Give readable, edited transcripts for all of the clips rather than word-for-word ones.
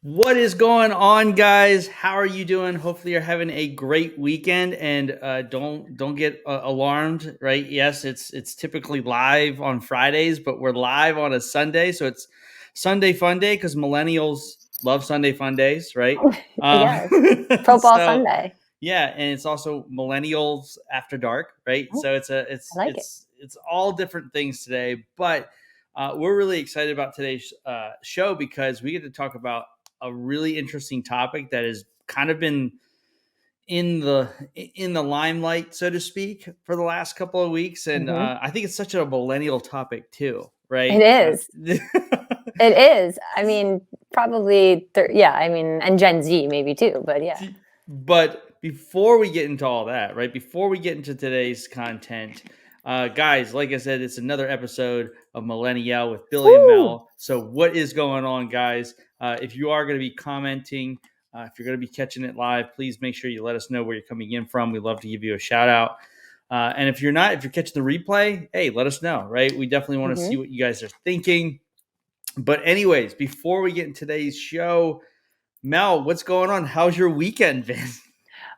What is going on, guys? How are you doing? Hopefully, you're having a great weekend, and don't get alarmed. Right? Yes, it's typically live on Fridays, but we're live on a Sunday, so it's Sunday Fun Day because millennials love Sunday Fun Days, right? Um, Yes. Football so Sunday. yeah, and it's also millennials after dark, right? Oh, So it's I like it. it's all different things today, but we're really excited about today's show because we get to talk about a really interesting topic that has kind of been in the limelight, so to speak, for the last couple of weeks, and hmm I think it's such a millennial topic too, It right? is. It is. I mean, probably, yeah, I mean, and Gen Z maybe too, but yeah. But before we get into all that, right? Before we get into today's content, guys, like I said, it's another episode of Millennial with Billy and Woo! Mel. So, what is going on, guys? If you are going to be commenting, if you're going to be catching it live, please make sure you let us know where you're coming in from. We'd love to give you a shout out. And if you're not, if you're catching the replay, hey, let us know, right? We definitely want to hmm see what you guys are thinking. But, anyways, before we get in today's show, Mel, what's going on? How's your weekend been?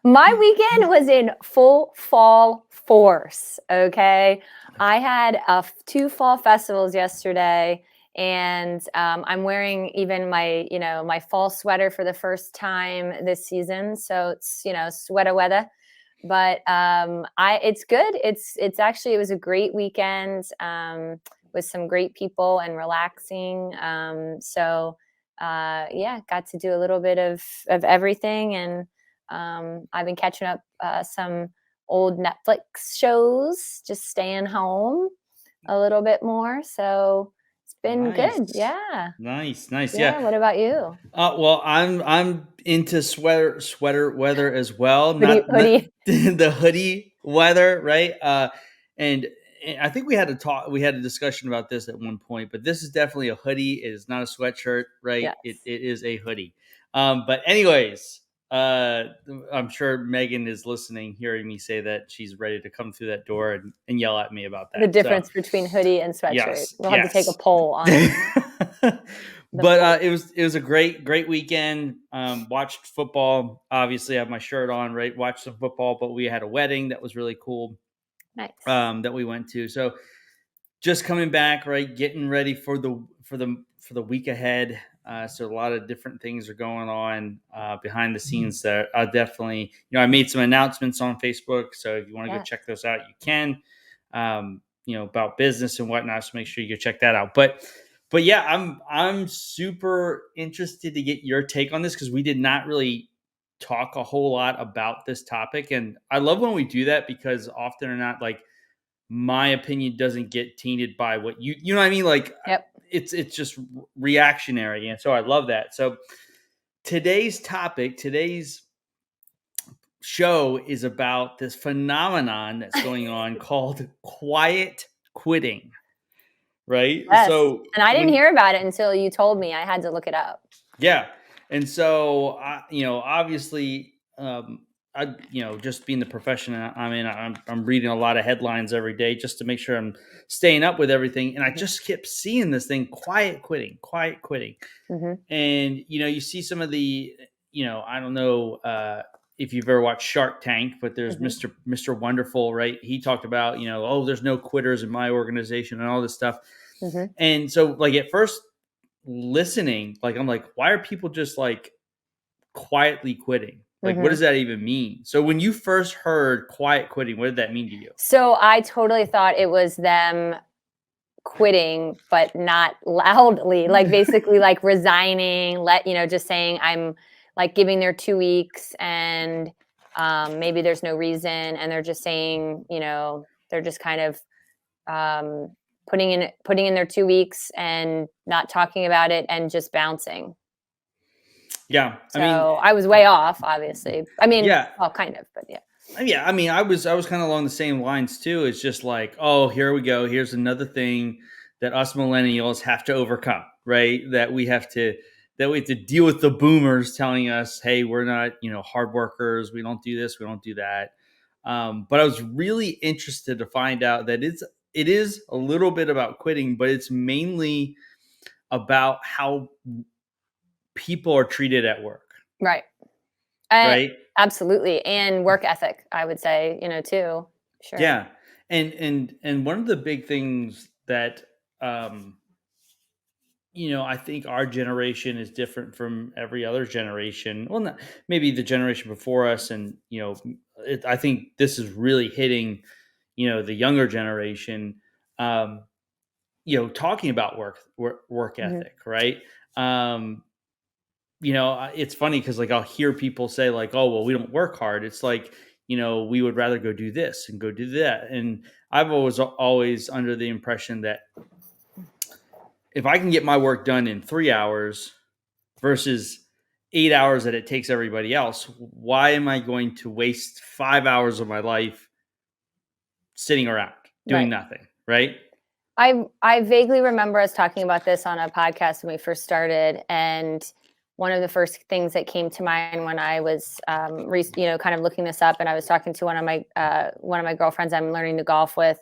My weekend was in full fall force. Okay. I had two fall festivals yesterday, and I'm wearing even my fall sweater for the first time this season. So it's, sweater weather. But it's good. It's actually, it was a great weekend with some great people and relaxing. Yeah, got to do a little bit of everything, and I've been catching up some old Netflix shows, just staying home a little bit more. So it's been good. Nice. Yeah. Nice. Yeah. Yeah. What about you? Well, I'm into sweater weather as well. Hoodie, Not hoodie. the hoodie weather, right? And I think we had a talk, we had a discussion about this at one point. But this is definitely a hoodie. It is not a sweatshirt, right? It Yes. it is a hoodie. But anyways, uh, I'm sure Megan is listening, hearing me say that she's ready to come through that door and yell at me about The that. So difference between hoodie and sweatshirt. yes, We'll have to take a yes. poll on the But poll. it was a great weekend. Watched football. Obviously, I have my shirt on. Right, watched some football. But we had a wedding that was really cool. Nice. That we went to. So just coming back, right, getting ready for the week ahead. So a lot of different things are going on behind the scenes. That I definitely, I made some announcements on Facebook. So if you want to go Yes. check those out, you can. About business and whatnot. So make sure you go check that out. But yeah, I'm super interested to get your take on this because we did not really talk a whole lot about this topic, and I love when we do that because often or not, like my opinion doesn't get tainted by what you know what I mean. Like Yep. it's just reactionary, and so I love that. So today's show is about this phenomenon that's going on called quiet quitting, right? Yes. So And I didn't when hear about it until you told me. I had to look it up. Yeah. And so, obviously, just being the profession I'm in, I'm reading a lot of headlines every day just to make sure I'm staying up with everything. And I Mhm. just kept seeing this thing, quiet quitting, quiet quitting. Mhm. And, you see some of the, I don't know if you've ever watched Shark Tank, but there's Mhm. Mr. Wonderful, right? He talked about, oh, there's no quitters in my organization and all this stuff. Mhm. And so, like, at first, listening, like I'm like, why are people just like quietly quitting? Like, what Mhm. does that even mean? So when you first heard quiet quitting, what did that mean to you? So I totally thought it was them quitting, but not loudly. Like basically like resigning, just saying I'm like giving their 2 weeks, and maybe there's no reason, and they're just saying, they're just kind of um, putting in their 2 weeks and not talking about it and just bouncing. Yeah, I mean, So I was way off, obviously. I mean, yeah, well, kind of, but yeah. yeah. I mean, I was kind of along the same lines too. It's just like, oh, here we go. Here's another thing that us millennials have to overcome, right? That we have to deal with the boomers telling us, hey, we're not, hard workers. We don't do this. We don't do that. But I was really interested to find out that it is a little bit about quitting, but it's mainly about how people are treated at work. Right. Right. Absolutely. And work ethic, I would say, too. Sure. Yeah. And one of the big things that, I think our generation is different from every other generation. Well, not, maybe the generation before us, and I think this is really hitting, the younger generation. Talking about work Mm-hmm. ethic, right? It's funny because like I'll hear people say like, "Oh, well, we don't work hard." It's like, we would rather go do this and go do that. And I've always under the impression that if I can get my work done in 3 hours versus 8 hours that it takes everybody else, why am I going to waste 5 hours of my life sitting around doing nothing? Right. I vaguely remember us talking about this on a podcast when we first started, and one of the first things that came to mind when I was, kind of looking this up, and I was talking to one of my girlfriends I'm learning to golf with,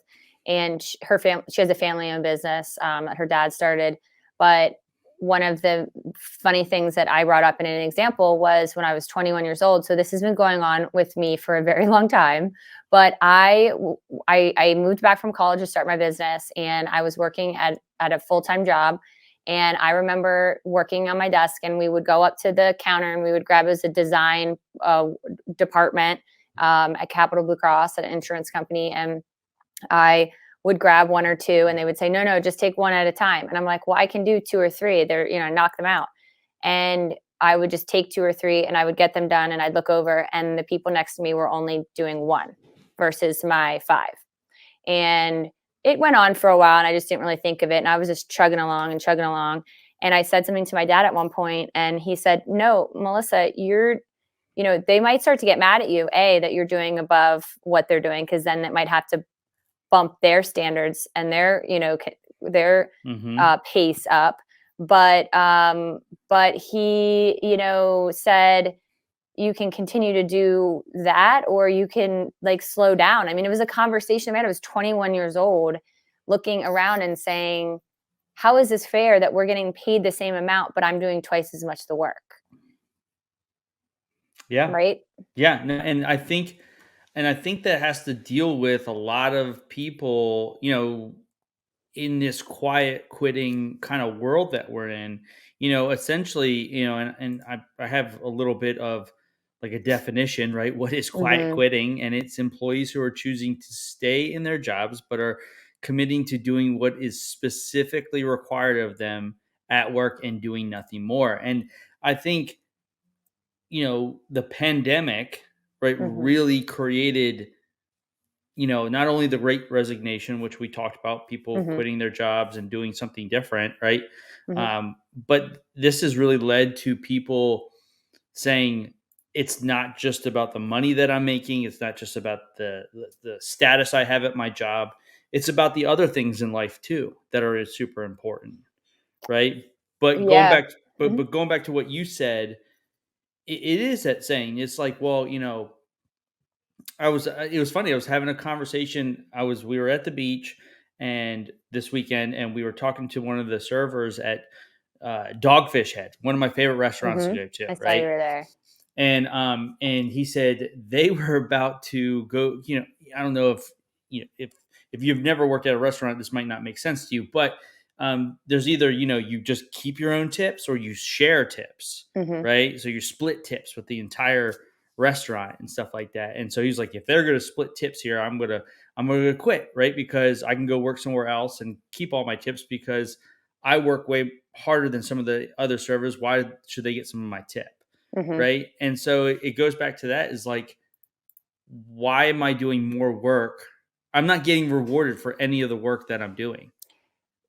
and she has a family-owned business that her dad started. But one of the funny things that I brought up in an example was when I was 21 years old. So this has been going on with me for a very long time. But I moved back from college to start my business, and I was working at a full-time job. And I remember working on my desk, and we would go up to the counter and we would grab as a design department at Capital Blue Cross, at an insurance company. And I would grab one or two, and they would say, no, just take one at a time. And I'm like, well, I can do two or three. Knock them out. And I would just take two or three and I would get them done, and I'd look over and the people next to me were only doing one versus my 5. And it went on for a while and I just didn't really think of it. And I was just chugging along. And I said something to my dad at one point, and he said, no, Melissa, they might start to get mad at you, that you're doing above what they're doing, because then it might have to bump their standards and their pace up. But he, said, you can continue to do that, or you can like slow down. I mean, it was a conversation I had. I was 21 years old, looking around and saying, how is this fair that we're getting paid the same amount, but I'm doing twice as much the work? Yeah. Right. Yeah. And I think that has to deal with a lot of people, in this quiet quitting kind of world that we're in. Essentially, and I have a little bit of like a definition, right? What is quiet Mm-hmm. quitting? And it's employees who are choosing to stay in their jobs but are committing to doing what is specifically required of them at work and doing nothing more. And I think, the pandemic, right, Mm-hmm. really created, not only the great resignation, which we talked about, people Mm-hmm. quitting their jobs and doing something different, right? Mm-hmm. But this has really led to people saying it's not just about the money that I'm making. It's not just about the status I have at my job. It's about the other things in life too that are super important, right? But going Yeah. back, but going back to what you said, it is that saying. It's like, well, it was funny. I was having a conversation. We were at the beach and this weekend, and we were talking to one of the servers at Dogfish Head, one of my favorite restaurants to Mm-hmm. go to, I saw right? you were there. And he said they were about to go, I don't know if you've never worked at a restaurant, this might not make sense to you, but there's either, you just keep your own tips or you share tips, Mm-hmm. right? So you split tips with the entire restaurant and stuff like that. And so he's like, if they're going to split tips here, I'm going to quit, right? Because I can go work somewhere else and keep all my tips because I work way harder than some of the other servers. Why should they get some of my tip? Mm-hmm. Right. And so it goes back to that, is like, why am I doing more work? I'm not getting rewarded for any of the work that I'm doing.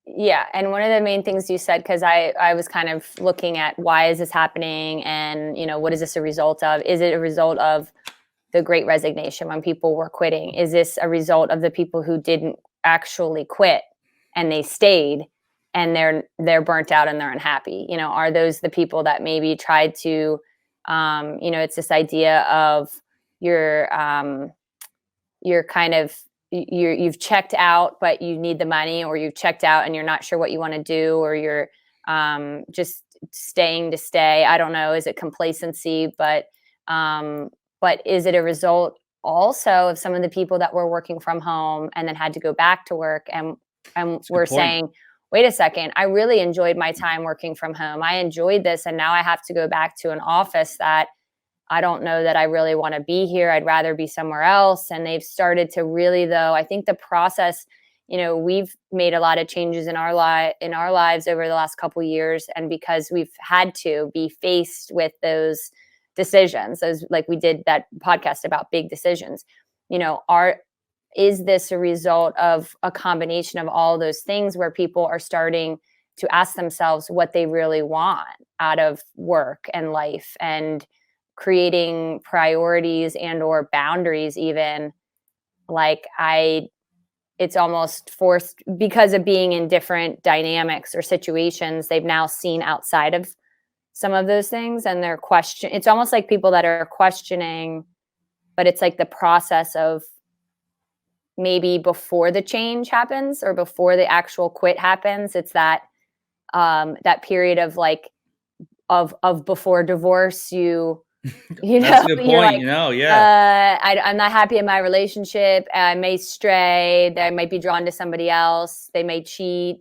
Yeah. And one of the main things you said, because I was kind of looking at why is this happening, and, what is this a result of? Is it a result of the Great Resignation when people were quitting? Is this a result of the people who didn't actually quit and they stayed and they're burnt out and they're unhappy? Are those the people that maybe tried to, it's this idea of you're kind of, you've checked out, but you need the money, or you've checked out and you're not sure what you want to do, or you're just staying to stay. I don't know. Is it complacency? But is it a result also of some of the people that were working from home and then had to go back to work and we're saying, wait a second, I really enjoyed my time working from home. I enjoyed this. And now I have to go back to an office that I don't know that I really want to be here. I'd rather be somewhere else. And they've started to really, though, I think the process, we've made a lot of changes in our lives over the last couple of years. And because we've had to be faced with those decisions, as like we did that podcast about big decisions, is this a result of a combination of all those things where people are starting to ask themselves what they really want out of work and life and creating priorities and or boundaries, even it's almost forced because of being in different dynamics or situations they've now seen outside of some of those things, and it's almost like people that are questioning, but it's like the process of maybe before the change happens or before the actual quit happens. It's that that period of of before divorce, That's a good point. I'm not happy in my relationship. I may stray. I might be drawn to somebody else. They may cheat.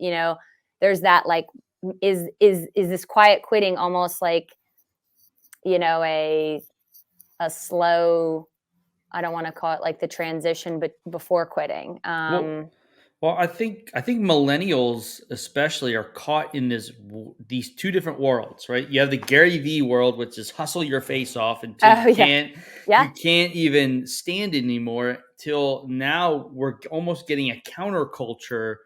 There's that is this quiet quitting almost like a slow. I don't want to call it like the transition, but before quitting. Well, I think millennials especially are caught in these two different worlds, right? You have the Gary Vee world, which is hustle your face off until you can't even stand it anymore. Till now, we're almost getting a counterculture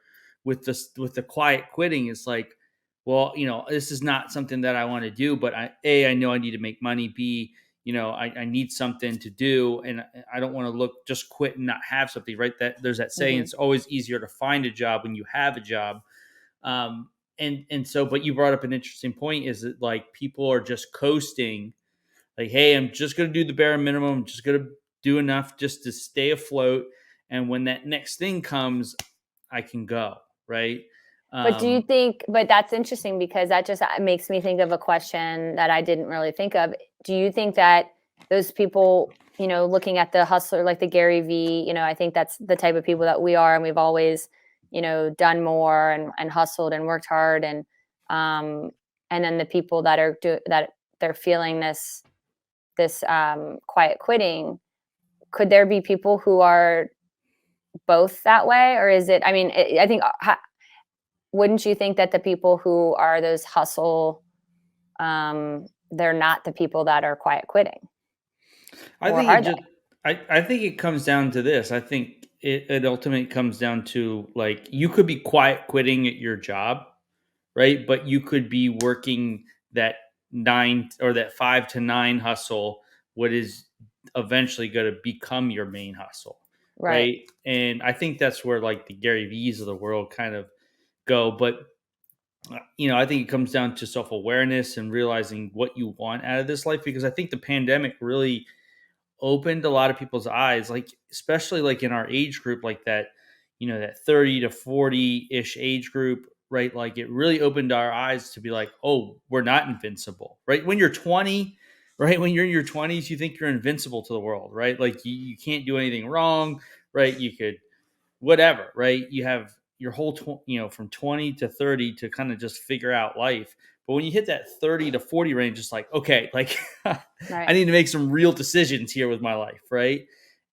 with the quiet quitting. It's like, well, this is not something that I want to do, but I know I need to make money. B, I need something to do, and I don't want to just quit and not have something, right? That there's that saying, it's always easier to find a job when you have a job. And so, but you brought up an interesting point, is that people are just coasting, hey, I'm just going to do the bare minimum. I'm just going to do enough just to stay afloat. And when that next thing comes, I can go, right? But do you think, but that's interesting because that just makes me think of a question that I didn't really think of. Do you think that those people, looking at the hustler, like the Gary Vee, I think that's the type of people that we are. And we've always, done more and hustled and worked hard. And then the people that are that they're feeling this quiet quitting, could there be people who are both that way? Or is it, I think, wouldn't you think that the people who are those hustle, they're not the people that are quiet quitting? I think it comes down to this. I think it ultimately comes down to you could be quiet quitting at your job, right? But you could be working that 9 or that 5 to 9 hustle, what is eventually going to become your main hustle, right? And I think that's where the Gary Vees of the world kind of go. But I think it comes down to self-awareness and realizing what you want out of this life, because I think the pandemic really opened a lot of people's eyes, especially in our age group, that 30 to 40-ish age group, right? It really opened our eyes to be oh, we're not invincible, right? When you're 20, right? When you're in your 20s, you think you're invincible to the world, right? You can't do anything wrong, right? You could whatever, right? You have your whole from 20 to 30 to kind of just figure out life. But when you hit that 30 to 40 range, it's okay, I need to make some real decisions here with my life, right?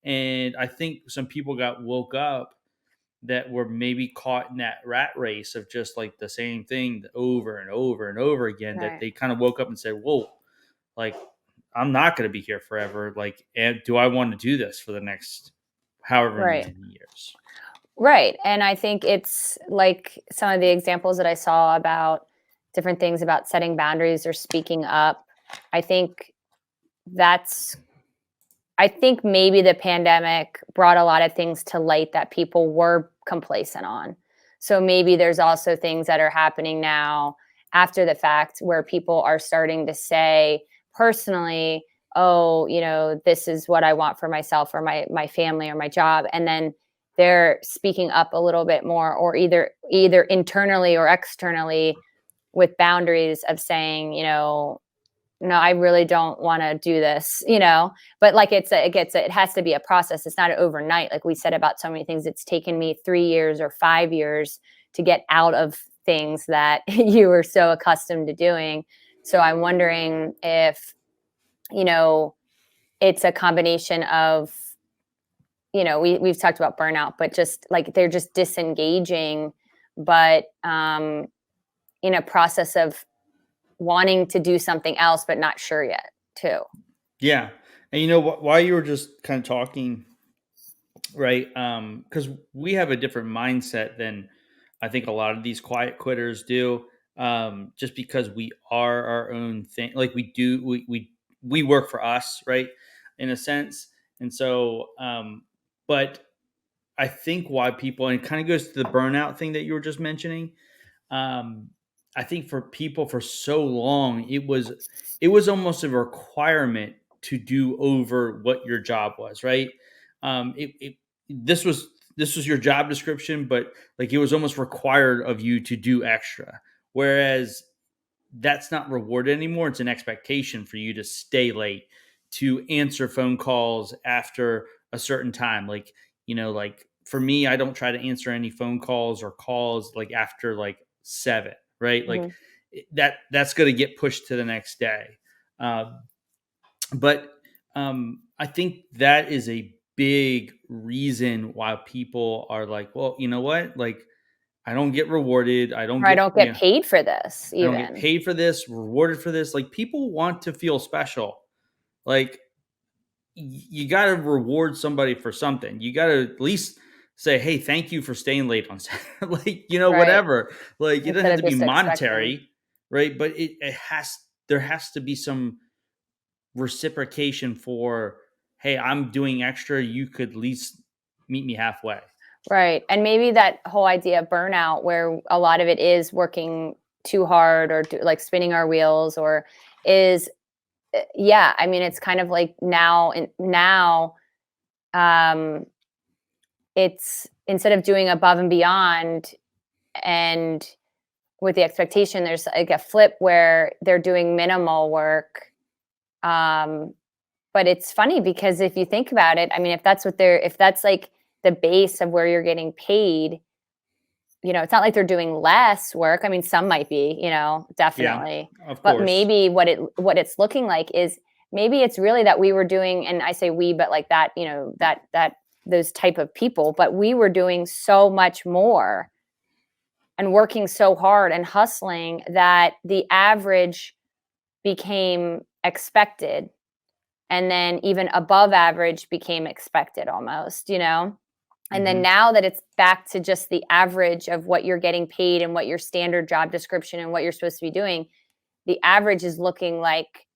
And I think some people woke up that were maybe caught in that rat race of just the same thing over and over and over again, that they kind of woke up and said, whoa, I'm not going to be here forever. And do I want to do this for the next however many years? Right. And I think it's some of the examples that I saw about different things about setting boundaries or speaking up. I think maybe the pandemic brought a lot of things to light that people were complacent on. So maybe there's also things that are happening now after the fact where people are starting to say personally, oh, this is what I want for myself or my family or my job. And then they're speaking up a little bit more, or either internally or externally with boundaries of saying, no, I really don't want to do this, but like it has to be a process. It's not overnight. Like we said about so many things, it's taken me 3 years or 5 years to get out of things that you were so accustomed to doing. So I'm wondering if, it's a combination of, we've talked about burnout, but just like they're just disengaging, but in a process of wanting to do something else, but not sure yet, too. Yeah. And while you were just kind of talking, right? Because we have a different mindset than I think a lot of these quiet quitters do. Just because we are our own thing, like we work for us, right? In a sense. And so, but I think why people, and it kind of goes to the burnout thing that you were just mentioning. Um, I think for people for so long, it was almost a requirement to do over what your job was, right? It this was this was your job description, but like it was almost required of you to do extra. Whereas that's not rewarded anymore. It's an expectation for you to stay late, to answer phone calls after a certain time. Like for me, I don't try to answer any phone calls or calls like after like 7, right? Like Mhm. that's going to get pushed to the next day. Um, but I think that is a big reason why people are like, well, you know what? Like, I don't get rewarded. I don't Or I get, don't get paid for this I don't get even. paid for this, rewarded for this. Like, people want to feel special. Like, you got to reward somebody for something. You got to at least say, "Hey, thank you for staying late on Saturday." like, Right. whatever. Like, it doesn't Instead have of to be just expecting. monetary, right? But there has to be some reciprocation for, "Hey, I'm doing extra. You could at least meet me halfway." Right. And maybe that whole idea of burnout, where a lot of it is working too hard or like spinning our wheels, or is, yeah, I mean, it's kind of like now, um, it's instead of doing above and beyond and with the expectation, there's like a flip where they're doing minimal work. Um, but it's funny because if you think about it, I mean, if that's like the base of where you're getting paid, it's not like they're doing less work. I mean, some might be, Yeah, definitely. of But course. maybe what it's looking like is maybe it's really that we were doing, and I say we, but like that, that those type of people, but we were doing so much more and working so hard and hustling that the average became expected, and then even above average became expected almost. And then Hmm. now that it's back to just the average of what you're getting paid and what your standard job description and what you're supposed to be doing, the average is looking like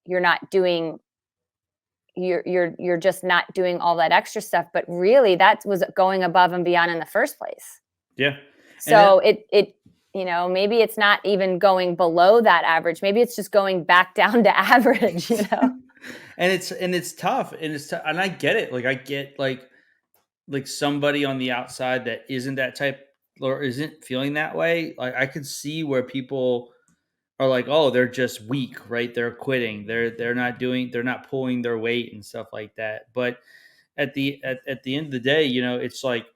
you're not doing you're just not doing all that extra stuff, but really that was going above and beyond in the first place. Yeah, and then So maybe it's not even going below that average. Maybe it's just going back down to average. and it's tough, and I get it. Like, I get like somebody on the outside that isn't that type or isn't feeling that way. Like, I could see where people are like, oh, they're just weak, right? They're quitting. They're not pulling their weight and stuff like that. But at the end of the day, it's like,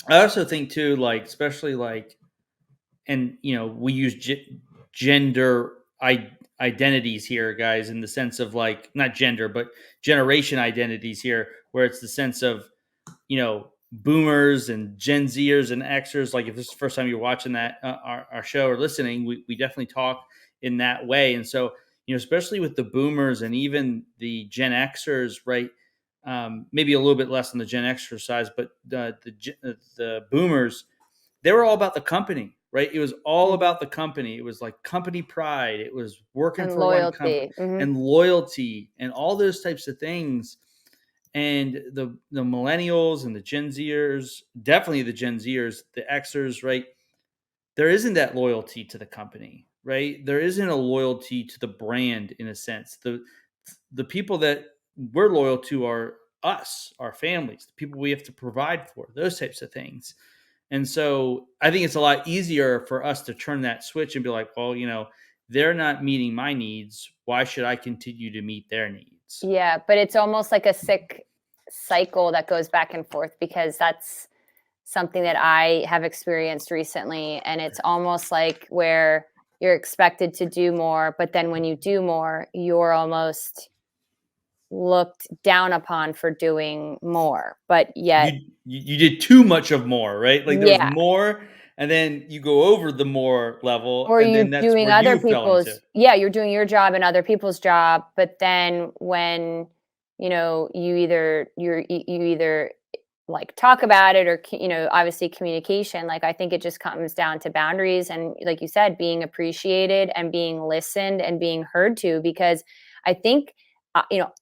I also think too, like, especially like, and we use gender identities here, guys, in the sense of like, not gender but generation identities here, where it's the sense of, boomers and Gen Zers and Xers. Like, if this is the first time you're watching that our show or listening, we definitely talk in that way. And so, especially with the boomers and even the Gen Xers, right? Maybe a little bit less on the Gen Xer size, but the boomers, they were all about the company, right? It was all Mhm. about the company. It was like company pride. It was working And for one company, loyalty. Mhm. and loyalty and all those types of things. And the millennials and the Gen Zers, definitely the Gen Zers, the Xers, right? There isn't that loyalty to the company, right? There isn't a loyalty to the brand in a sense. The people that we're loyal to are us, our families, the people we have to provide for, those types of things. And so I think it's a lot easier for us to turn that switch and be like, well, they're not meeting my needs. Why should I continue to meet their needs? Yeah, but it's almost like a sick cycle that goes back and forth, because that's something that I have experienced recently. And it's almost like where you're expected to do more, but then when you do more, you're almost looked down upon for doing more. But yet, You did too much of more, right? Like there was yeah. more, and then you go over the more level, Or and you're then that's doing where other you fell into. people's, yeah, you're doing your job and other people's job, but then when, you either like talk about it, or obviously communication, like I think it just comes down to boundaries, and like you said, being appreciated and being listened and being heard to. Because I think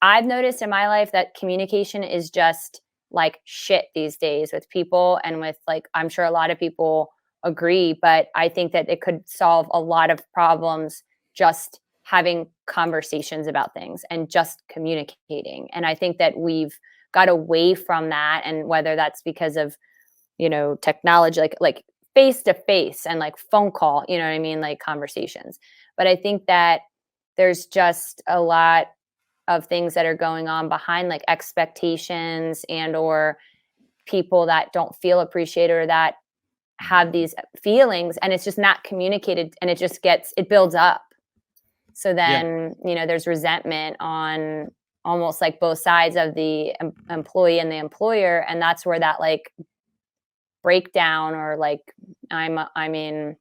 I've noticed in my life that communication is just like shit these days with people, and with, like, I'm sure a lot of people agree, but I think that it could solve a lot of problems just having conversations about things and just communicating. And I think that we've got away from that, and whether that's because of technology, like face to face and like phone call, you know what I mean, like conversations. But I think that there's just a lot of things that are going on behind, like expectations and or people that don't feel appreciated, or that have these feelings, and it's just not communicated, and it builds up. So Yeah. then, there's resentment on almost like both sides of the employee and the employer. And that's where that like breakdown, or like I'm in,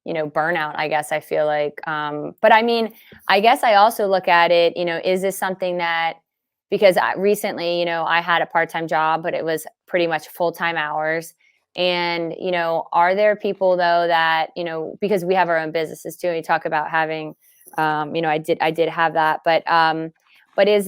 burnout, I guess I feel like. But I mean, I guess I also look at it, is this something that, because recently, I had a part-time job, but it was pretty much full-time hours. And, are there people though that, because we have our own businesses too, and we talk about having, I did have that, but is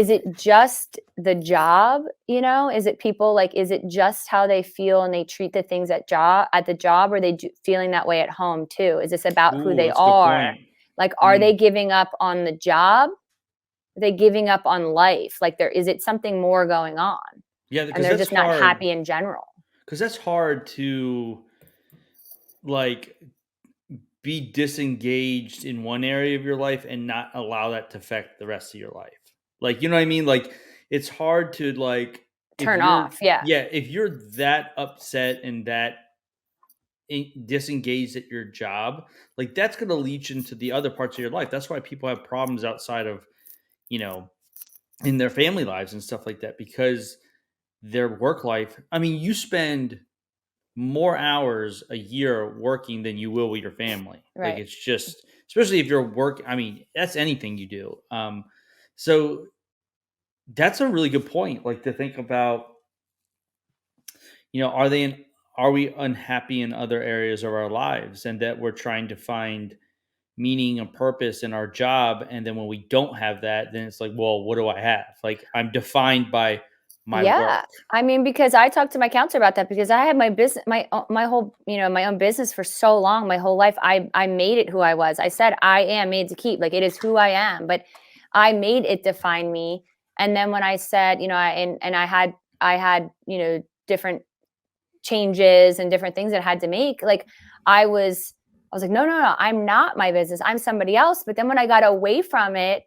it just the job? Is it people, like, is it just how they feel and they treat the things at the job, or are they feeling that way at home too? Is this about who Ooh, they that's a good are? point. Like, are they giving up on the job? Are they giving up on life? Like, is it something more going on, Yeah, and because they're that's just not hard. happy in general? Because that's hard to like be disengaged in one area of your life and not allow that to affect the rest of your life. Like, you know what I mean? Like, it's hard to like if Turn you're off, yeah. yeah, if you're that upset and that disengaged at your job, like that's going to leach into the other parts of your life. That's why people have problems outside of, you know, in their family lives and stuff like that, because their work life, I mean, you spend more hours a year working than you will with your family. Like Right. it's just, especially if you're work. I mean, that's anything you do. So that's a really good point. Like to think about, are we unhappy in other areas of our lives, and that we're trying to find meaning and purpose in our job, and then when we don't have that, then it's like, well, what do I have? Like I'm defined by my Yeah. work. I mean, because I talked to my counselor about that, because I had my business, my whole, my own business for so long, my whole life. I made it who I was. I said I am made to keep. Like, it is who I am, but I made it define me. And then when I said, and I had different changes and different things that I had to make. Like, I was like, no, no, no, I'm not my business. I'm somebody else. But then when I got away from it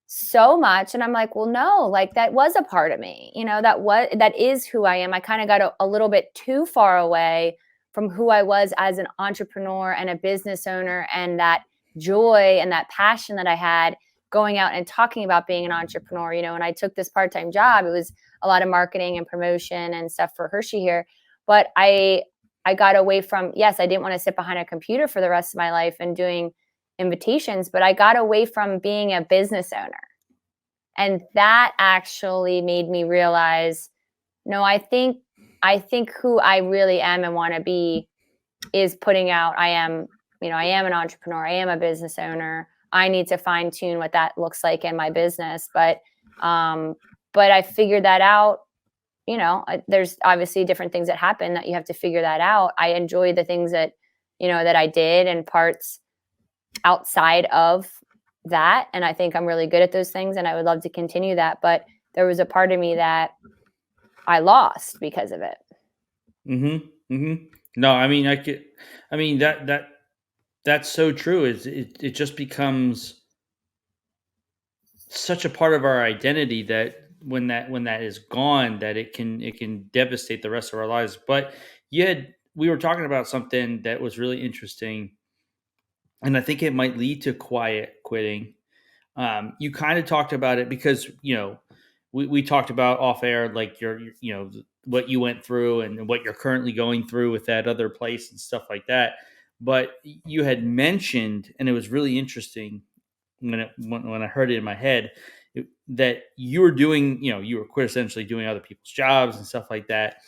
so much, and I'm like, well, no, like that was a part of me, that is who I am. I kind of got a little bit too far away from who I was as an entrepreneur and a business owner, and that joy and that passion that I had going out and talking about being an entrepreneur. And I took this part-time job. It was a lot of marketing and promotion and stuff for Hershey here. But I got away from, yes, I didn't want to sit behind a computer for the rest of my life and doing invitations, but I got away from being a business owner. And that actually made me realize, no, I think who I really am and want to be is putting out, I am an entrepreneur, I am a business owner. I need to fine tune what that looks like in my business. But I figured that out. There's obviously different things that happen that you have to figure that out. I enjoy the things that, that I did, and parts outside of that. And I think I'm really good at those things, and I would love to continue that. But there was a part of me that I lost because of it. No, I mean, I mean, that's so true. It just becomes such a part of our identity that when that is gone, that it can devastate the rest of our lives. But we were talking about something that was really interesting, and I think it might lead to quiet quitting. You kind of talked about it because we talked about off air, like what you went through and what you're currently going through with that other place and stuff like that. But you had mentioned, and it was really interesting when I heard it in my head, that you were doing, you were quintessentially doing other people's jobs and stuff like that.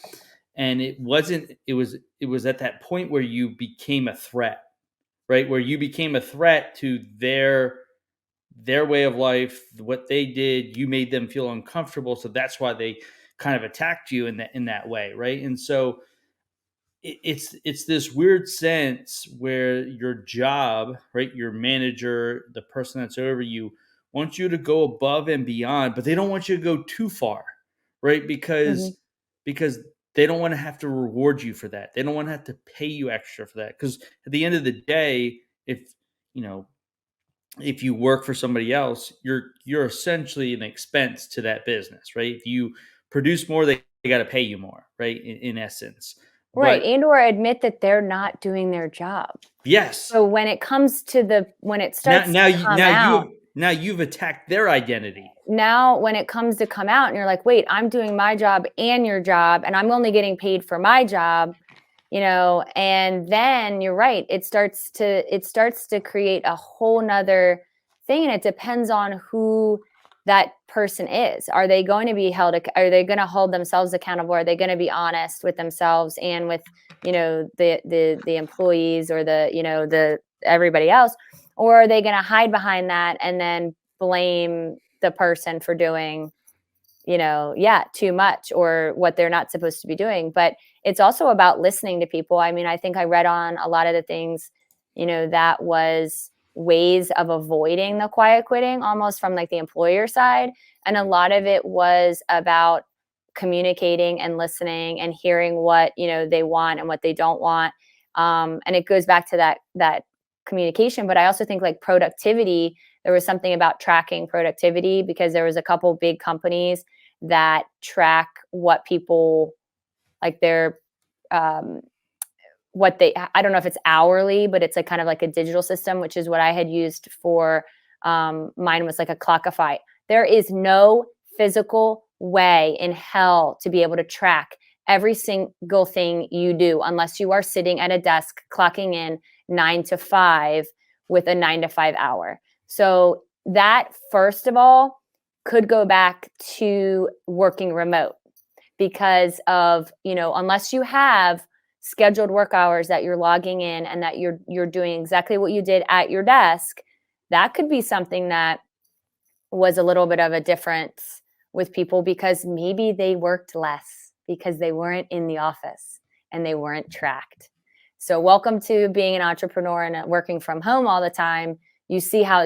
And it wasn't, it was at that point where you became a threat, right? Where you became a threat to their way of life, what they did. You made them feel uncomfortable, so that's why they kind of attacked you in that way, right? And so it's this weird sense where your job, right, your manager, the person that's over you, wants you to go above and beyond, but they don't want you to go too far, right? Hmm. Because they don't want to have to reward you for that. They don't want to have to pay you extra for that. Because at the end of the day, if you know if you work for somebody else, you're essentially an expense to that business, right? If you produce more, they got to pay you more, right? In essence. Right. But And or admit that they're not doing their job. yes, So when it now starts to now you come now out, you now you've attacked their identity. now when it comes to come out and you're like, wait, I'm doing my job and your job, and I'm only getting paid for my job, and then you're right, it starts to create a whole nother thing, and it depends on who that person is. Are they going to be are they going to hold themselves accountable? Are they going to be honest with themselves and with the employees, or the everybody else? Or are they going to hide behind that and then blame the person for doing yeah, too much, or what they're not supposed to be doing? But it's also about listening to people. I mean, I think I read on a lot of the things, that was ways of avoiding the quiet quitting, almost from like the employer side. And a lot of it was about communicating and listening and hearing what, they want and what they don't want. And it goes back to that communication. But I also think like productivity, there was something about tracking productivity, because there was a couple big companies that track what people, like their um what they, I don't know if it's hourly, but it's like kind of like a digital system, which is what I had used for mine, was like a Clockify. There is no physical way in hell to be able to track every single thing you do unless you are sitting at a desk clocking in 9 to 5 with a 9 to 5 hour. So that, first of all, could go back to working remote, because of, unless you have scheduled work hours that you're logging in and that you're doing exactly what you did at your desk, that could be something that was a little bit of a difference with people, because maybe they worked less because they weren't in the office and they weren't tracked. So welcome to being an entrepreneur and working from home all the time. You see how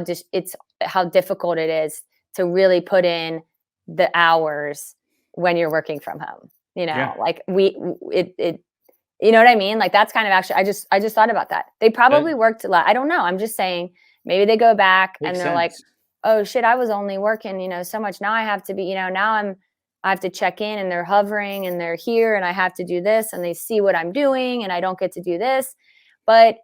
difficult it is to really put in the hours when you're working from home. Yeah, Like you know what I mean? Like, that's kind of, actually, I just thought about that. They that probably worked a lot. I don't know. I'm just saying, maybe they go back and makes they're like, sense. oh shit, I was only working, so much. Now I have to be, I have to check in, and they're hovering and they're here, and I have to do this, and they see what I'm doing and I don't get to do this. But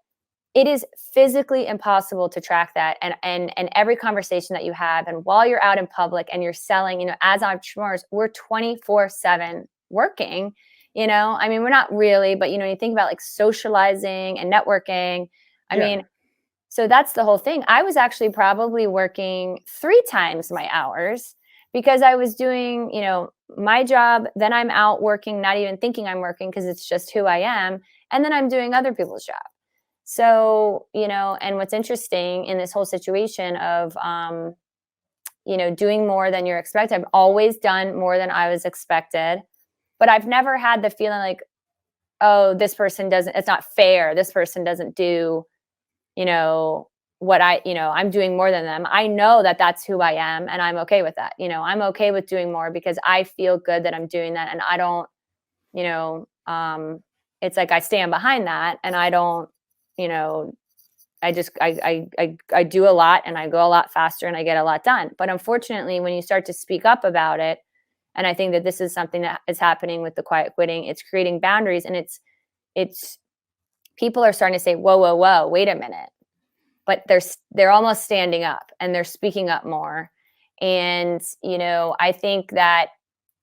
it is physically impossible to track that. And every conversation that you have, and while you're out in public and you're selling, as entrepreneurs, we're 24/7 working. I mean, we're not really, but you think about like socializing and networking. I Yeah. mean, so that's the whole thing. I was actually probably working 3 times my hours, because I was doing, my job. Then I'm out working, not even thinking I'm working, because it's just who I am. And then I'm doing other people's job. So, and what's interesting in this whole situation of, doing more than you're expected, I've always done more than I was expected, but I've never had the feeling like, oh, this person doesn't, it's not fair. This person doesn't do, you know, what I'm doing more than them. I know that that's who I am, and I'm okay with that. I'm okay with doing more because I feel good that I'm doing that. And I don't, it's like I stand behind that, and I don't, I just I do a lot, and I go a lot faster, and I get a lot done. But unfortunately, when you start to speak up about it, and I think that this is something that is happening with the quiet quitting, it's creating boundaries, and it's people are starting to say, whoa, wait a minute. But they're almost standing up, and they're speaking up more. And, I think that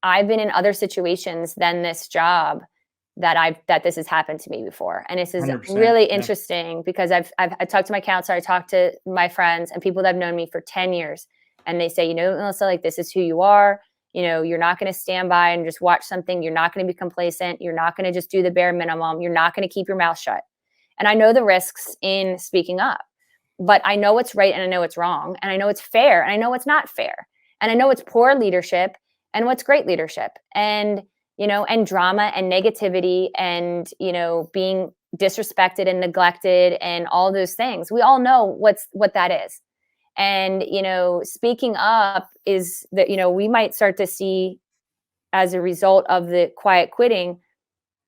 I've been in other situations than this job that this has happened to me before. And this is 100%, really yeah. interesting because I talked to my counselor, I talked to my friends and people that have known me for 10 years. And they say, Melissa, like, this is who you are. You're not going to stand by and just watch something. You're not going to be complacent. You're not going to just do the bare minimum. You're not going to keep your mouth shut. And I know the risks in speaking up, but I know what's right and I know what's wrong. And I know it's fair and I know it's not fair. And I know it's poor leadership and what's great leadership. And and drama and negativity and, being disrespected and neglected and all those things. We all know what that is. And, speaking up is that, we might start to see as a result of the quiet quitting,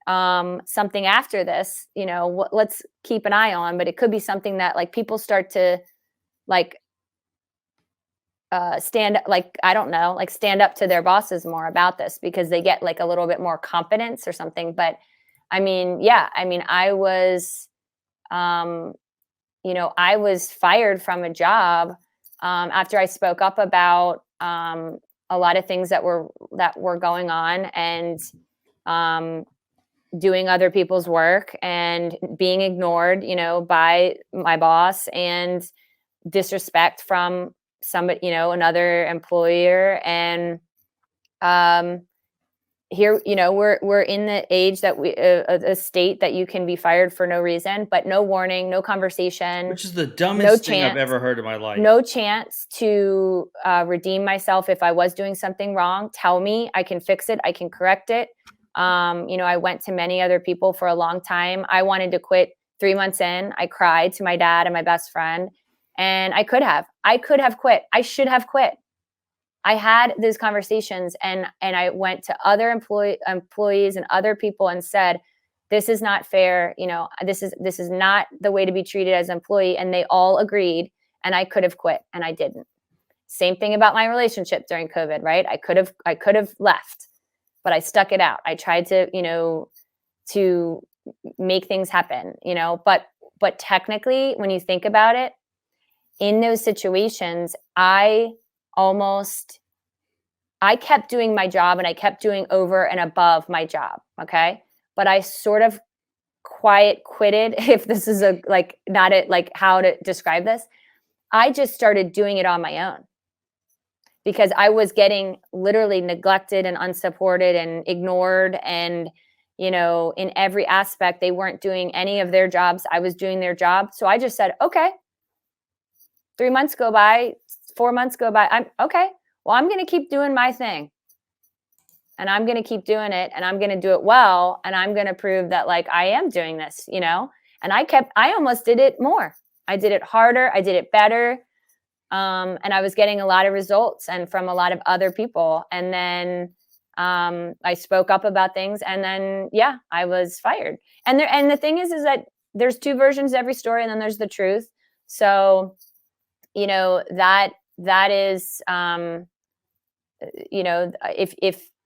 something after this, let's keep an eye on, but it could be something that like people start to like, stand up to their bosses more about this because they get like a little bit more confidence or something. But I was, I was fired from a job after I spoke up about a lot of things that were going on and doing other people's work and being ignored, by my boss and disrespect from somebody, another employer. And here, we're in the age that a state that you can be fired for no reason, but no warning, no conversation, which is the dumbest thing I've ever heard in my life. No chance to redeem myself if I was doing something wrong. Tell me, I can fix it, I can correct it. I went to many other people for a long time. I wanted to quit 3 months in. I cried to my dad and my best friend. And I could have quit. I should have quit. I had those conversations and I went to other employees and other people and said, this is not fair. This is not the way to be treated as an employee. And they all agreed and I could have quit and I didn't. Same thing about my relationship during COVID, right? I could have left, but I stuck it out. I tried to, to make things happen, but technically when you think about it, in those situations, I kept doing my job and I kept doing over and above my job. Okay. But I sort of quiet quitted, if this is how to describe this. I just started doing it on my own because I was getting literally neglected and unsupported and ignored. And, in every aspect, they weren't doing any of their jobs. I was doing their job. So I just said, okay. 3 months go by, 4 months go by. I'm okay. Well, I'm going to keep doing my thing and I'm going to keep doing it and I'm going to do it well. And I'm going to prove that like I am doing this, and I almost did it more. I did it harder. I did it better. And I was getting a lot of results and from a lot of other people. And then I spoke up about things and then, I was fired. And the thing is that there's two versions of every story and then there's the truth. So, that is,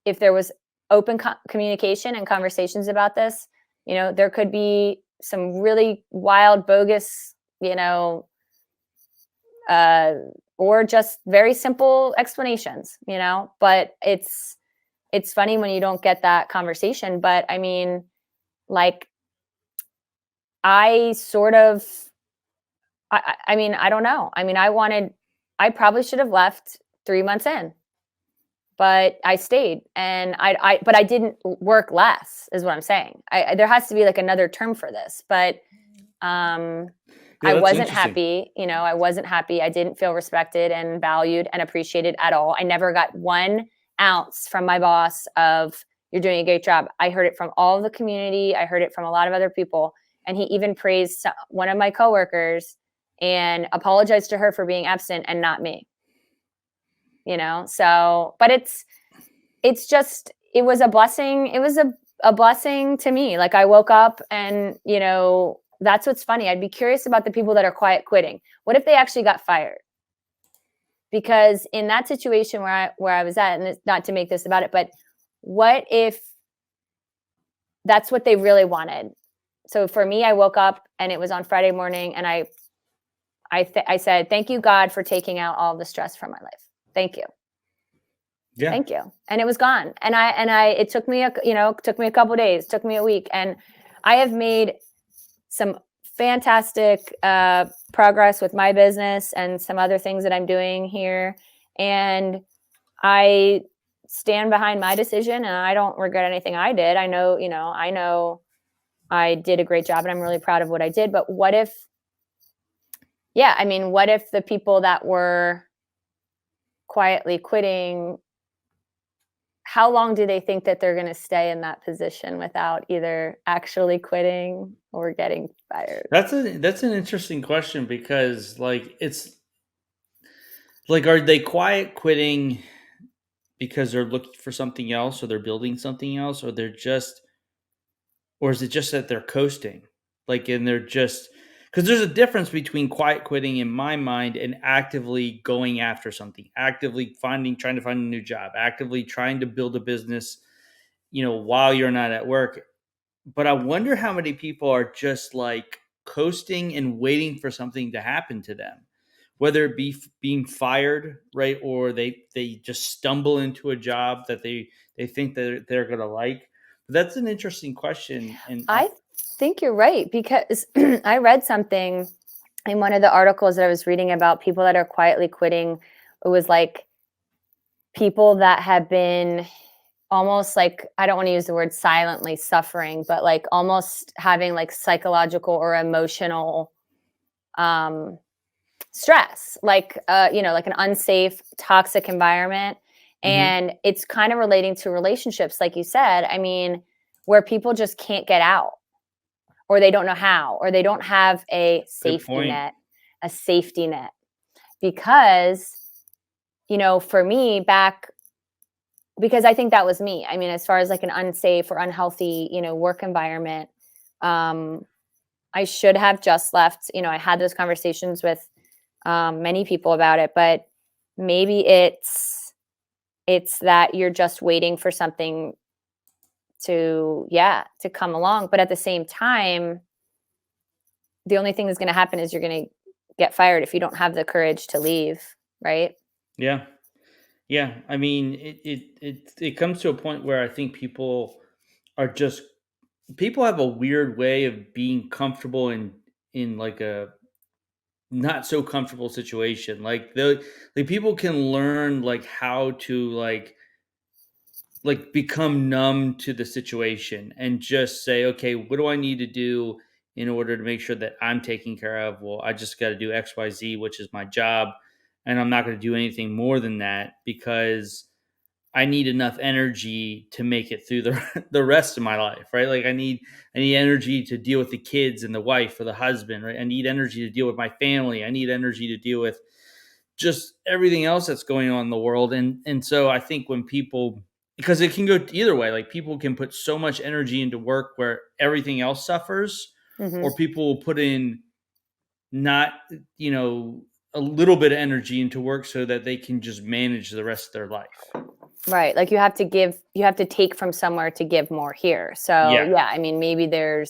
if there was open communication and conversations about this, there could be some really wild, bogus, or just very simple explanations, but it's funny when you don't get that conversation. But I mean, like, I don't know. I mean, I probably should have left 3 months in, but I stayed and but I didn't work less is what I'm saying. There has to be like another term for this, but, I wasn't happy. I wasn't happy. I didn't feel respected and valued and appreciated at all. I never got 1 ounce from my boss of you're doing a great job. I heard it from all of the community. I heard it from a lot of other people. And he even praised one of my coworkers and apologized to her for being absent and not me. So, but it was a blessing. It was a blessing to me. Like I woke up and, that's what's funny. I'd be curious about the people that are quiet quitting. What if they actually got fired? Because in that situation where I was at, and it's not to make this about it, but what if that's what they really wanted? So for me, I woke up and it was on Friday morning, and I said, "Thank you, God, for taking out all the stress from my life. Thank you, thank you." And it was gone. And it took me a couple of days, took me a week, and I have made some fantastic progress with my business and some other things that I'm doing here. And I stand behind my decision, and I don't regret anything I did. I know I did a great job, and I'm really proud of what I did. But what if the people that were quietly quitting, how long do they think that they're going to stay in that position without either actually quitting or getting fired? That's an interesting question, because like it's like, are they quiet quitting because they're looking for something else, or they're building something else, or is it just that they're coasting? Like, and they're just, because there's a difference between quiet quitting in my mind and actively going after something, actively trying to find a new job, actively trying to build a business, while you're not at work. But I wonder how many people are just like coasting and waiting for something to happen to them, whether it be being fired, right, or they just stumble into a job that they think that they're gonna like. But that's an interesting question, and I think you're right, because I read something in one of the articles that I was reading about people that are quietly quitting. It was like people that have been almost like, I don't want to use the word silently suffering, but like almost having like psychological or emotional stress, like like an unsafe, toxic environment. And it's kind of relating to relationships, like you said. I mean, where people just can't get out, or they don't know how, or they don't have a safety net, because, for me because I think that was me. I mean, as far as like an unsafe or unhealthy, work environment, I should have just left. I had those conversations with many people about it, but maybe it's that you're just waiting for something to come along. But at the same time, the only thing that's going to happen is you're going to get fired if you don't have the courage to leave, right? yeah, yeah. I mean, it comes to a point where I think people have a weird way of being comfortable in like a not so comfortable situation. Like people can learn like how to become numb to the situation and just say, okay, what do I need to do in order to make sure that I'm taken care of? Well, I just got to do XYZ, which is my job, and I'm not going to do anything more than that, because I need enough energy to make it through the rest of my life, right? Like I need energy to deal with the kids and the wife or the husband, right? I need energy to deal with my family. I need energy to deal with just everything else that's going on in the world. And so I think when people, because it can go either way, like people can put so much energy into work where everything else suffers, or people will put in not, a little bit of energy into work so that they can just manage the rest of their life. Right. Like you have to take from somewhere to give more here. So yeah, I mean, maybe they're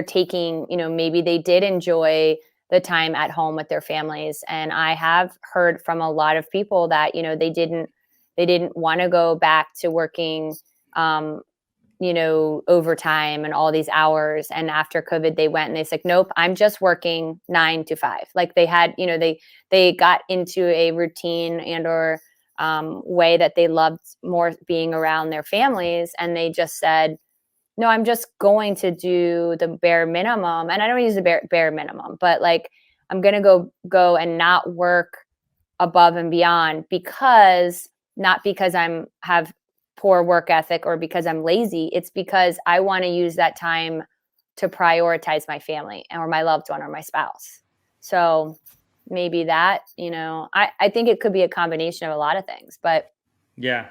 taking, maybe they did enjoy the time at home with their families. And I have heard from a lot of people that, they didn't want to go back to working, overtime and all these hours. And after COVID, they went and they said, nope, I'm just working 9 to 5. Like they had, they got into a routine or way that they loved more being around their families. And they just said, no, I'm just going to do the bare minimum. And I don't use the bare minimum, but like, I'm going to go and not work above and beyond, not because have poor work ethic or because I'm lazy. It's because I want to use that time to prioritize my family or my loved one or my spouse. So maybe that, I think it could be a combination of a lot of things, but Yeah.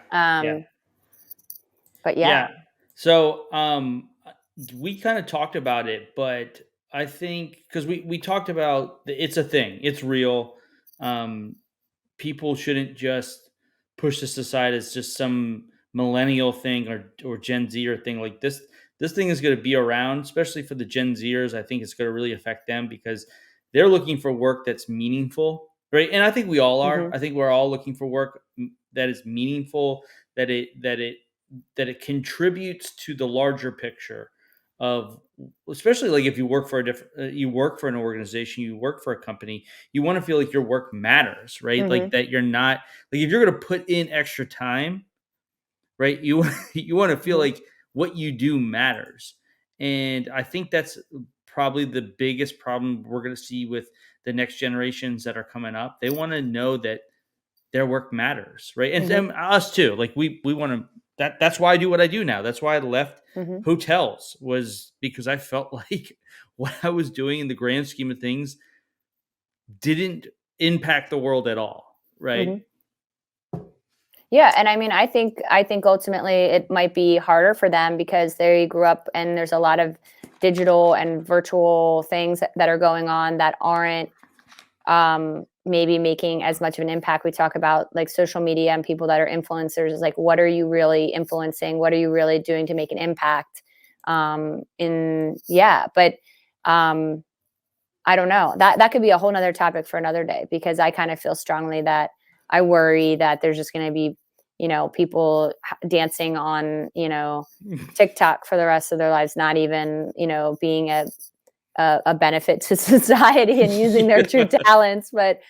but yeah. So, we kind of talked about it, but I think because we talked about it's a thing, it's real. Um, People shouldn't just push this aside as just some millennial thing or Gen Zer thing. Like this thing is going to be around, especially for the Gen Zers. I think it's going to really affect them because they're looking for work that's meaningful, right? And I think we all are. Hmm. I think we're all looking for work that is meaningful, that it contributes to the larger picture of, especially like if you work for a different you work for an organization, you work for a company, you want to feel like your work matters, right? Hmm. Like that you're not, like if you're going to put in extra time, right? You you want to feel Hmm. like what you do matters. And I think that's probably the biggest problem we're going to see with the next generations that are coming up. They want to know that their work matters, right? Hmm. And us too. Like we want to, that's why I do what I do now. That's why I left Hmm. hotels, was because I felt like what I was doing in the grand scheme of things didn't impact the world at all, right? Hmm. Yeah, and I mean, I think ultimately it might be harder for them because they grew up and there's a lot of digital and virtual things that are going on that aren't maybe making as much of an impact. We talk about like social media and people that are influencers. Is like, what are you really influencing? What are you really doing to make an impact? In yeah, but um, I don't know. That could be a whole nother topic for another day because I kind of feel strongly that I worry that there's just going to be, people dancing on, TikTok for the rest of their lives, not even, being a benefit to society and using their true Yeah. talents. But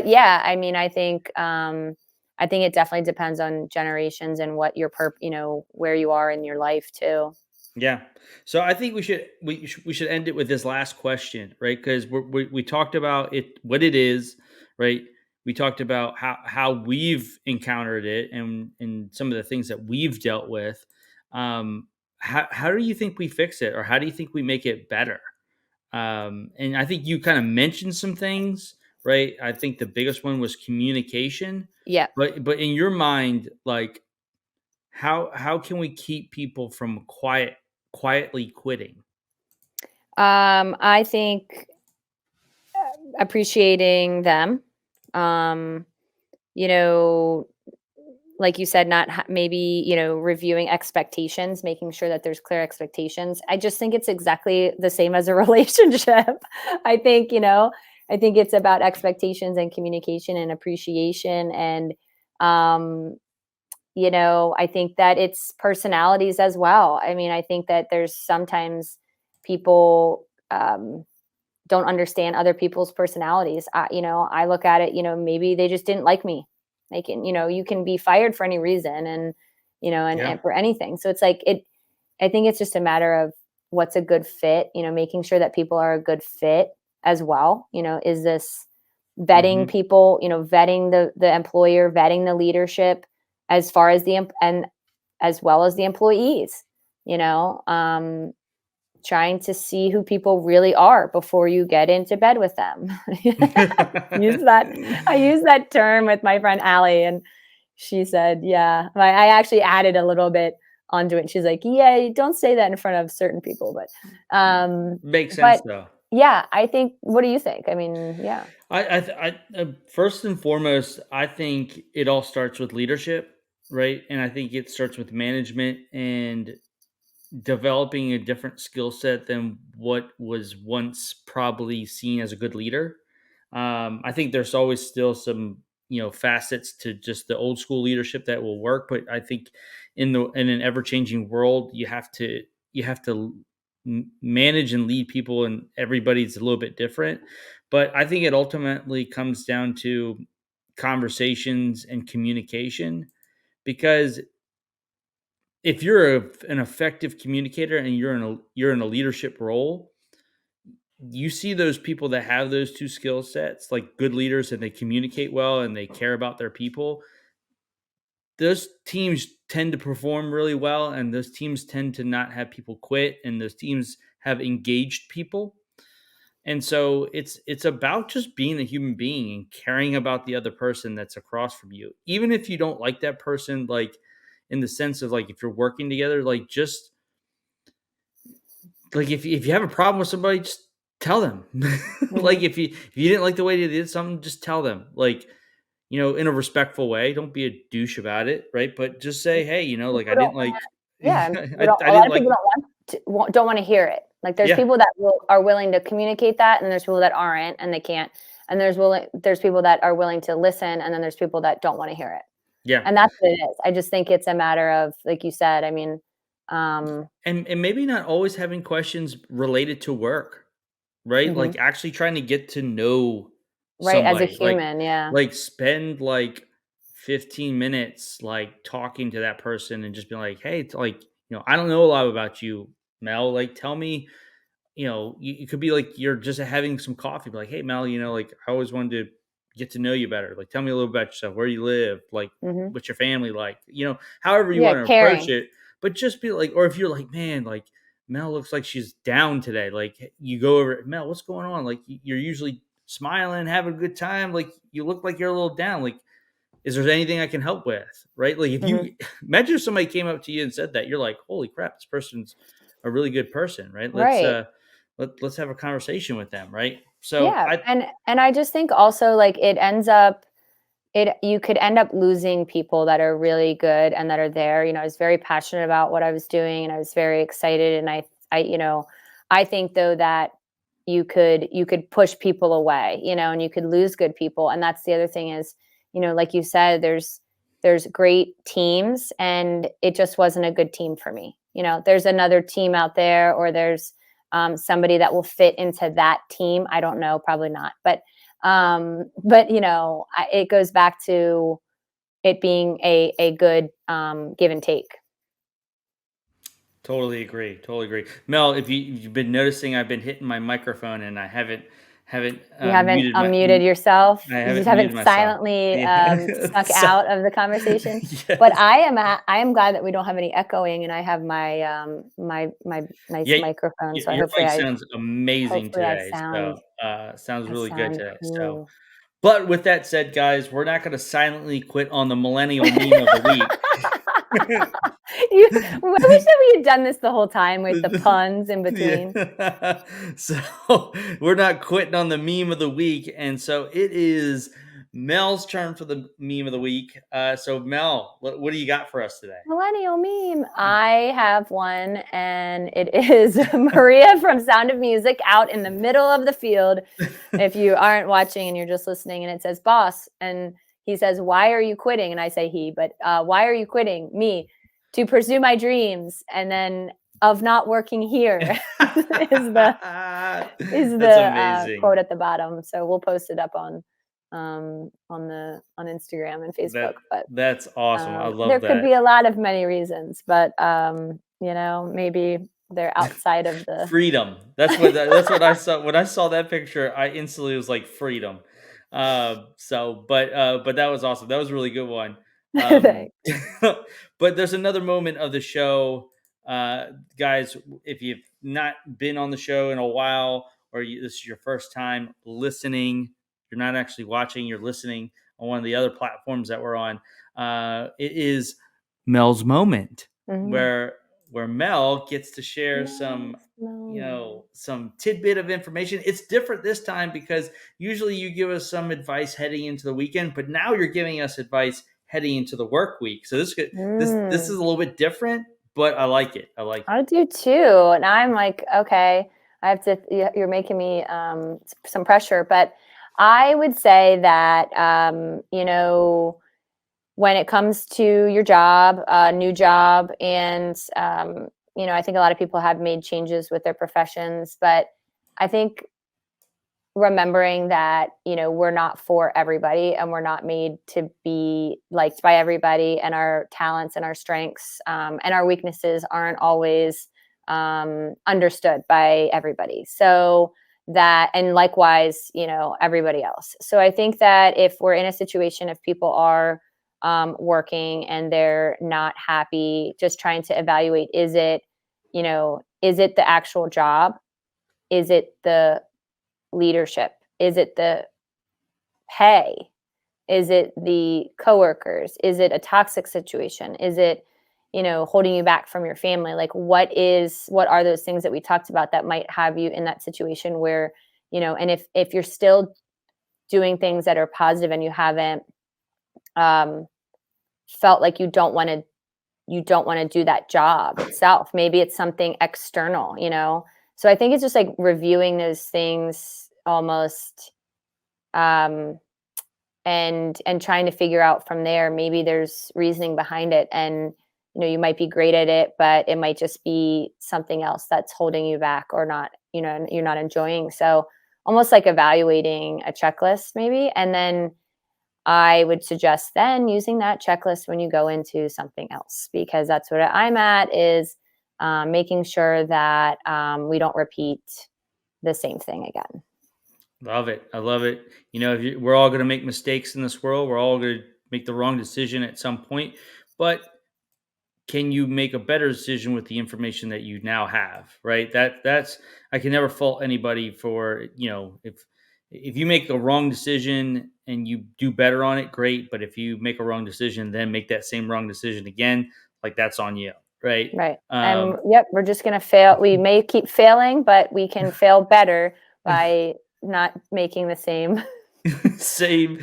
yeah, I mean, I think it definitely depends on generations and what your where you are in your life too. Yeah. So I think we should end it with this last question, right? Because we talked about it, what it is, right? We talked about how we've encountered it and some of the things that we've dealt with. How do you think we fix it, or how do you think we make it better? And I think you kind of mentioned some things, right? I think the biggest one was communication, Yeah. but in your mind, like how can we keep people from quietly quitting? I think appreciating them. Um, you know, like you said, not maybe, reviewing expectations, making sure that there's clear expectations. I just think it's exactly the same as a relationship. I think, I think it's about expectations and communication and appreciation. And, um, I think that it's personalities as well. I mean, I think that there's sometimes people, don't understand other people's personalities. I look at it, maybe they just didn't like me. They can, you can be fired for any reason and, Yeah. and for anything. So it's like I think it's just a matter of what's a good fit, making sure that people are a good fit as well. Is this vetting Mhm. people, vetting the employer, vetting the leadership as far as and as well as the employees, you know, um, trying to see who people really are before you get into bed with them. use that I use that term with my friend Allie, and she said, "Yeah." I actually added a little bit onto it. She's like, "Yeah, you don't say that in front of certain people," Makes sense but though. yeah, I think. What do you think? I mean, yeah, First and foremost, I think it all starts with leadership, right? And I think it starts with management and developing a different skill set than what was once probably seen as a good leader. I think there's always still some, facets to just the old school leadership that will work, but I think in an ever changing world, you have to manage and lead people, and everybody's a little bit different. But I think it ultimately comes down to conversations and communication, because if you're an effective communicator and you're in a leadership role, you see those people that have those two skill sets, like good leaders, and they communicate well and they care about their people. Those teams tend to perform really well, and those teams tend to not have people quit, and those teams have engaged people. And so it's about just being a human being and caring about the other person that's across from you. Even if you don't like that person, like in the sense of like if you're working together, like just like if you have a problem with somebody, just tell them. Like Mhm. if you didn't like the way they did something, just tell them. Like, in a respectful way. Don't be a douche about it, right? But just say, hey, like I People don't didn't wanna like yeah, and I, people don't I a lot didn't of like people don't wanna hear it. Like, there's yeah, people that are willing to communicate that, and there's people that aren't, and they can't. And there's people that are willing to listen, and then there's people that don't wanna hear it. yeah. And that's what it is. I just think it's a matter of, like you said, I mean, um And maybe not always having questions related to work, right? mhm, Like actually trying to get to know right, as a somebody. human, yeah. Like spend like 15 minutes like talking to that person and just be like, "Hey, it's like, I don't know a lot about you, Mel. Like tell me, you could be like you're just having some coffee, be like, "Hey, Mel, like I always wanted to get to know you better. Like tell me a little about yourself, where you live, like Mhm. what's your family like, however you Yeah, want to approach caring. it, but just be like, or if you're like, man, like Mel looks like she's down today, like you go over, Mel, what's going on? Like you're usually smiling, having a good time, like you look like you're a little down. Like, is there anything I can help with? Right? Like if Mhm. you imagine if somebody came up to you and said that, you're like, holy crap, this person's a really good person, right? Right. Let's have a conversation with them, right? So Yeah, I and I just think also, like, it ends up it you could end up losing people that are really good and that are there. I was very passionate about what I was doing, and I was very excited, and I think though that you could push people away, and you could lose good people. And that's the other thing is, like you said, there's great teams, and it just wasn't a good team for me. There's another team out there, or there's somebody that will fit into that team. I don't know, probably not, but it goes back to it being a good give and take. totally agree. Totally agree. Mel, if you've been noticing, I've been hitting my microphone and I haven't You haven't muted unmuted yourself. I You just haven't haven't muted myself. silently Yeah. snuck So out of the conversation. But yes. I am glad that we don't have any echoing, and I have my nice Yeah, microphone. So your mic sounds amazing hopefully I today. sound So sounds I really good sound today. So cool. but with that said, guys, we're not gonna silently quit on the millennial meme of the week. I wish that we had done this the whole time with the puns in between. Yeah. So we're not quitting on the meme of the week. And so it is Mel's turn for the meme of the week. So Mel, what do you got for us today? Millennial meme. I have one, and it is Maria from Sound of Music out in the middle of the field. If you aren't watching and you're just listening, and it says "boss," and he says, "Why are you quitting?" And I say "he," but why are you quitting? Me, to pursue my dreams, and then of not working here is the That's amazing. quote at the bottom. So we'll post it up on Instagram and That Facebook, but. that's awesome. I There love could that. be a lot of many reasons, but, maybe they're outside of the. Freedom. That's what I saw when I saw that picture. I instantly was like freedom. But that was awesome. That was a really good one. Um, Thanks. but there's another moment of the show, guys. If you've not been on the show in a while, or this is your first time listening, you're not actually watching. You're listening on one of the other platforms that we're on. It is Mel's Moment, Mhm. where Mel gets to share some Yes, moment. some tidbit of information. It's different this time because usually you give us some advice heading into the weekend, but now you're giving us advice heading into the work week. So this is Mm, a little bit different, but I like it. I like it. I do too. Now I'm like, okay, I have to. You're making me some pressure, but I would say that when it comes to your job, new job, and I think a lot of people have made changes with their professions, but I think remembering that we're not for everybody, and we're not made to be liked by everybody, and our talents and our strengths and our weaknesses aren't always understood by everybody. So that, and likewise, everybody else. So I think that if we're in a situation, if people are working and they're not happy, just trying to evaluate, is it the actual job, is it the leadership? Is it the pay? Is it the coworkers? Is it a toxic situation? Is it holding you back from your family? Like, what are those things that we talked about that might have you in that situation where, and if you're still doing things that are positive and you haven't felt like you don't want to do that job itself, maybe it's something external, so I think it's just like reviewing those things almost, and trying to figure out from there, maybe there's reasoning behind it, and you might be great at it, but it might just be something else that's holding you back or not, you're not enjoying. So almost like evaluating a checklist maybe, and then I would suggest then using that checklist when you go into something else, because that's what I'm at, is making sure that we don't repeat the same thing again. Love it. I love it. We're all going to make mistakes in this world. We're all going to make the wrong decision at some point. But can you make a better decision with the information that you now have? Right. That's I can never fault anybody for, if you make the wrong decision and you do better on it, great. But if you make a wrong decision, then make that same wrong decision again, like that's on you. Right. Right. And yep, we're just going to fail. We may keep failing, but we can fail better by not making the same same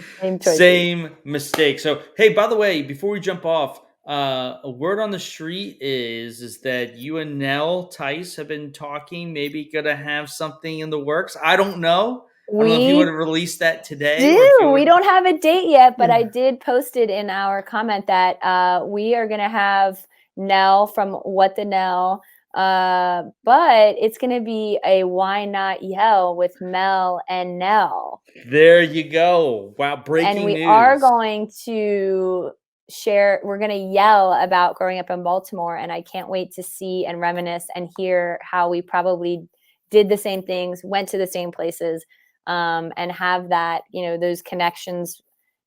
mistake. So, hey, by the way, before we jump off, a word on the street is that you and Nell Tice have been talking, maybe gonna have something in the works. I don't know. I don't know if you want to release that today. We don't have a date yet, but I did post it in our comment that we are gonna have Nell from What the Nell, but it's gonna be a Why Not Yell with Mel and Nell. There you go. Wow, breaking news. And we are going to we're going to yell about growing up in Baltimore, and I can't wait to see and reminisce and hear how we probably did the same things, went to the same places, and have that, those connections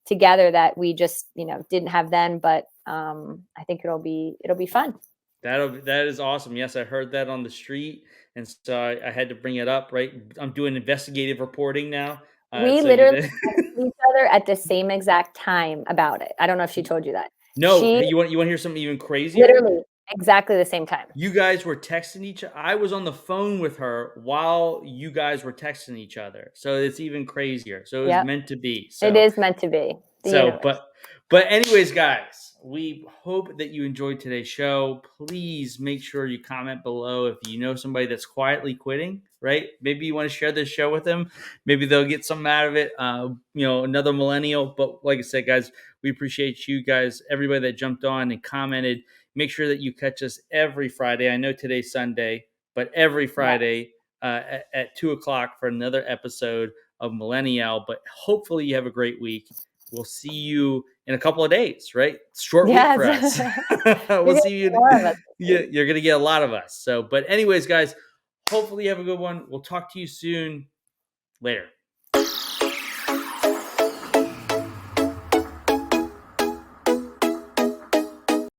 together that we just, didn't have then. But I think it'll be fun. That is awesome. Yes, I heard that on the street, and so I had to bring it up. Right, I'm doing investigative reporting now. We literally each other at the same exact time about it. I don't know if she told you that. No, you want to hear something even crazier? Literally exactly the same time. You guys were texting each other. I was on the phone with her while you guys were texting each other. So it's even crazier. So it was meant to be. So, it is meant to be. But anyways, guys, we hope that you enjoyed today's show. Please make sure you comment below if you know somebody that's quietly quitting, right? Maybe you want to share this show with them. Maybe they'll get something out of it. Another millennial. But like I said, guys, we appreciate you guys, everybody that jumped on and commented. Make sure that you catch us every Friday. I know today's Sunday, but every Friday at 2:00 for another episode of Millennial. But hopefully you have a great week. We'll see you in a couple of days, right? Short week for us. We'll see you. You're going to get a lot of us. So, but anyways, guys, hopefully you have a good one. We'll talk to you soon. Later.